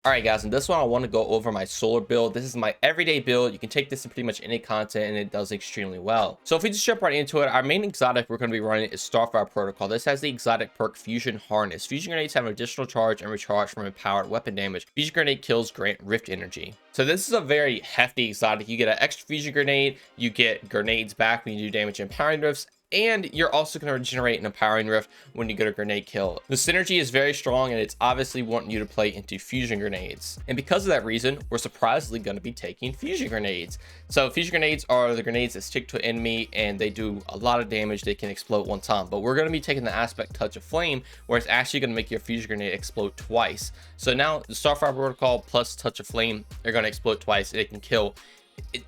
Alright guys, in this one I want to go over my solar build. This is my everyday build. You can take this in pretty much any content and it does extremely well. So if we just jump right into it, our main exotic we're going to be running is Starfire Protocol. This has the exotic perk Fusion Harness. Fusion grenades have an additional charge and recharge from empowered weapon damage. Fusion grenade kills grant rift energy. So this is a very hefty exotic. You get an extra fusion grenade, you get grenades back when you do damage empowering rifts, and you're also going to regenerate an empowering rift when you get a grenade kill. The synergy is very strong and it's obviously wanting you to play into fusion grenades. And because of that reason, we're surprisingly going to be taking fusion grenades. So fusion grenades are the grenades that stick to an enemy and they do a lot of damage. They can explode one time, but we're going to be taking the aspect Touch of Flame where it's actually going to make your fusion grenade explode twice. So now the Starfire Protocol plus Touch of Flame are going to explode twice. It can kill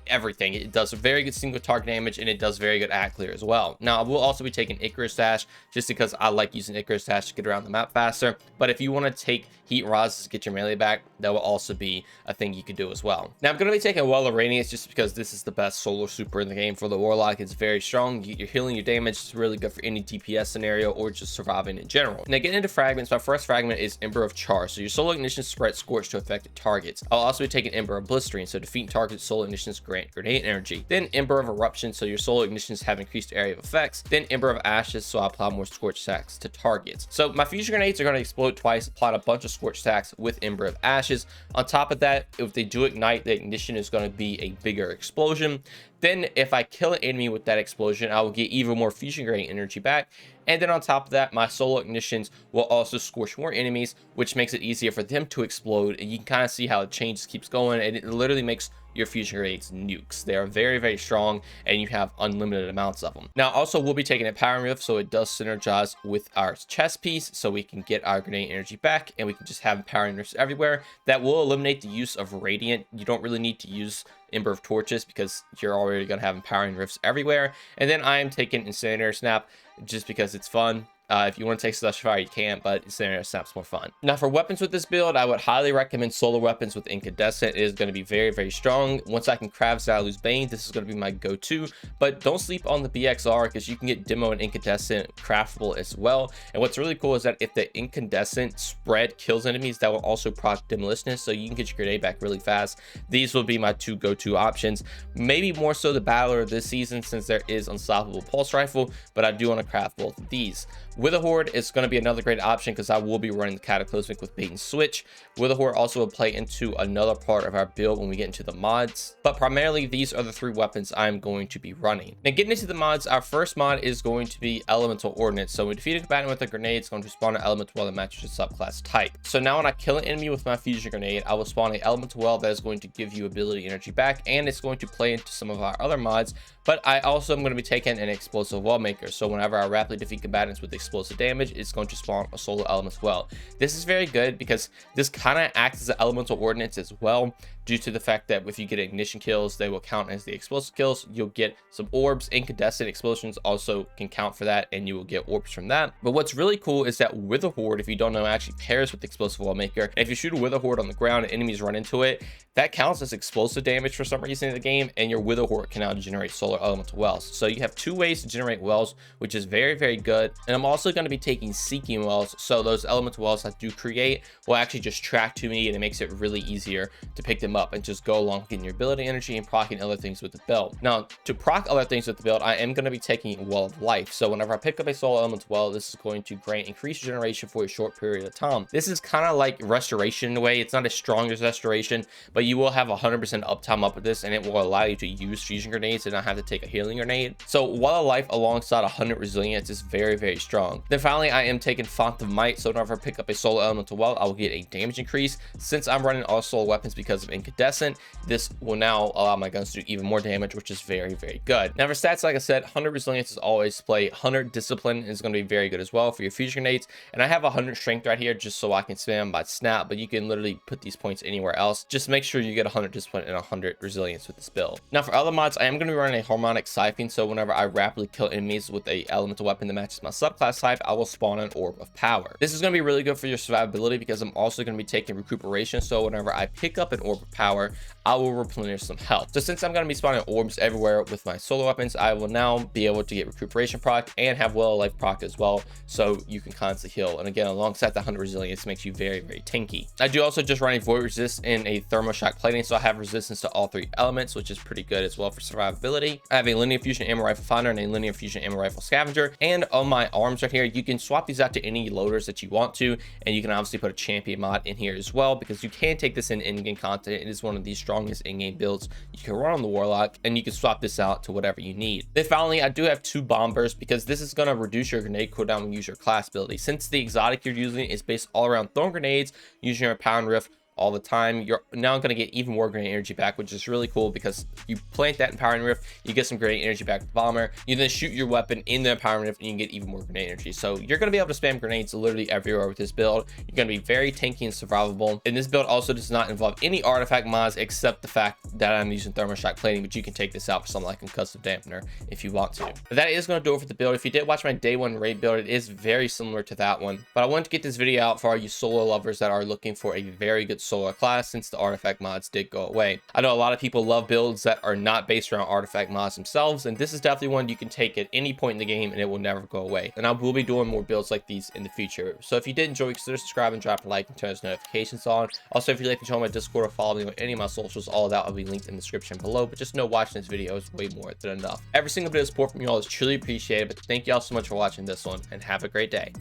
everything. It does very good single target damage and it does very good at clear as well. Now I will also be taking Icarus Dash just because I like using Icarus Dash to get around the map faster, but if you want to take Heat Rises to get your melee back, that will also be a thing you could do as well. Now I'm going to be taking Well of Radiance just because this is the best solar super in the game for the Warlock. It's very strong. You're healing your damage. It's really good for any DPS scenario or just surviving in general. Now getting into fragments, my first fragment is Ember of Char. So your solar ignition spreads Scorch to affected targets. I'll also be taking Ember of Blistering, so defeating targets solar ignitions grant grenade energy. Then Ember of Eruption, so your solar ignitions have increased area of effects. Then Ember of Ashes, so I apply more Scorch stacks to targets. So my fusion grenades are going to explode twice, apply a bunch of Scorch stacks with Ember of Ashes. On top of that, if they do ignite, the ignition is going to be a bigger explosion. Then if I kill an enemy with that explosion, I will get even more fusion grenade energy back. And then on top of that, my solo ignitions will also scorch more enemies, which makes it easier for them to explode. And you can kind of see how it changes, keeps going, and it literally makes your fusion grenades nukes. They are very, very strong, and you have unlimited amounts of them. Now, also, we'll be taking a Empowering Rift, so it does synergize with our chest piece, so we can get our grenade energy back, and we can just have Empowering Rifts everywhere. That will eliminate the use of Radiant. You don't really need to use Ember of Torches because you're already going to have Empowering Rifts everywhere. And then I am taking Incendiary Snap just because it's fun. If you want to take Slush Fire, you can, but Incendiary Snap's more fun. Now, for weapons with this build, I would highly recommend solar weapons with Incandescent. It is going to be very, very strong. Once I can craft Xylu's Bane, this is going to be my go-to. But don't sleep on the BXR because you can get Demo and Incandescent craftable as well. And what's really cool is that if the Incandescent spread kills enemies, that will also proc Demolitionist, so you can get your grenade back really fast. These will be my two go-to options. Maybe more so the Battler this season since there is Unstoppable Pulse Rifle, but I do want to craft both of these. With a Horde, it's going to be another great option because I will be running the Cataclysmic with bait and switch. With a Horde also will play into another part of our build when we get into the mods, but primarily these are the three weapons I'm going to be running. Now getting into the mods, our first mod is going to be Elemental Ordnance. So when defeating a combatant with a grenade, it's going to spawn an elemental well that matches its subclass type. So now when I kill an enemy with my fusion grenade, I will spawn an elemental well that is going to give you ability energy back, and it's going to play into some of our other mods. But I also am going to be taking an explosive well maker. So whenever I rapidly defeat combatants with explosive damage, it's going to spawn a solar element well. This is very good because this kind of acts as an elemental ordnance as well, due to the fact that if you get ignition kills, they will count as the explosive kills. You'll get some orbs. Incandescent explosions also can count for that, and you will get orbs from that. But what's really cool is that Wither Horde, if you don't know, actually pairs with explosive wall maker. And if you shoot a Wither Horde on the ground and enemies run into it, that counts as explosive damage for some reason in the game, and your Wither Horde can now generate solar elemental wells. So you have two ways to generate wells, which is very, very good. And I'm also going to be taking Seeking Wells, so those elemental wells I do create will actually just track to me, and it makes it really easier to pick them up and just go along getting your ability energy and proccing other things with the build. Now, to proc other things with the build, I am going to be taking Well of Life. So whenever I pick up a solar elemental well, this is going to grant increased generation for a short period of time. This is kind of like Restoration in a way. It's not as strong as Restoration, but you will have 100% uptime up with this, and it will allow you to use fusion grenades and not have to take a healing grenade. So Well of Life alongside 100 resilience is very, very strong. Then finally, I am taking Font of Might. So whenever I pick up a solar elemental well, I will get a damage increase. Since I'm running all solar weapons because of Incandescent, this will now allow my guns to do even more damage, which is very, very good. Now for stats, like I said, 100 resilience is always play. 100 discipline is going to be very good as well for your fusion grenades. And I have 100 strength right here just so I can spam by snap, but you can literally put these points anywhere else. Just make sure you get 100 discipline and 100 resilience with this build. Now for other mods, I am going to be running a Harmonic Siphon. So whenever I rapidly kill enemies with a elemental weapon that matches my subclass class type, I will spawn an Orb of Power. This is going to be really good for your survivability because I'm also going to be taking recuperation. So whenever I pick up an Orb of Power, I will replenish some health. So since I'm going to be spawning orbs everywhere with my solo weapons, I will now be able to get recuperation proc and have well life proc as well. So you can constantly heal. And again, alongside the 100 resilience makes you very, very tanky. I do also just run a void resist and a thermoshock plating. So I have resistance to all 3 elements, which is pretty good as well for survivability. I have a linear fusion ammo rifle finder and a linear fusion ammo rifle scavenger. And on my arms right here, you can swap these out to any loaders that you want to. And you can obviously put a champion mod in here as well, because you can take this in-game content. It is one of the strongest in-game builds you can run on the Warlock, and you can swap this out to whatever you need. Then finally, I do have 2 bomb bursts because this is going to reduce your grenade cooldown when you use your class ability. Since the exotic you're using is based all around throwing grenades, using your power and rift all the time, you're now going to get even more grenade energy back, which is really cool because you plant that in power and rift, you get some grenade energy back with bomber, you then shoot your weapon in the power and rift and you can get even more grenade energy. So you're going to be able to spam grenades literally everywhere with this build. You're going to be very tanky and survivable, and this build also does not involve any artifact mods except the fact that I'm using thermoshock plating, but you can take this out for something like concussive dampener if you want to. But that is going to do it for the build. If you did watch my day 1 raid build, it is very similar to that one, but I wanted to get this video out for all you solo lovers that are looking for a very good solo class, since the artifact mods did go away. I know a lot of people love builds that are not based around artifact mods themselves, and this is definitely one you can take at any point in the game and it will never go away. And I will be doing more builds like these in the future. So if you did enjoy, consider subscribing, drop a like, and turn those notifications on. Also, if you'd like to join my Discord or follow me on any of my socials, all of that will be linked in the description below. But just know watching this video is way more than enough. Every single bit of support from you all is truly appreciated, but thank you all so much for watching this one, and have a great day.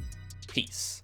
Peace.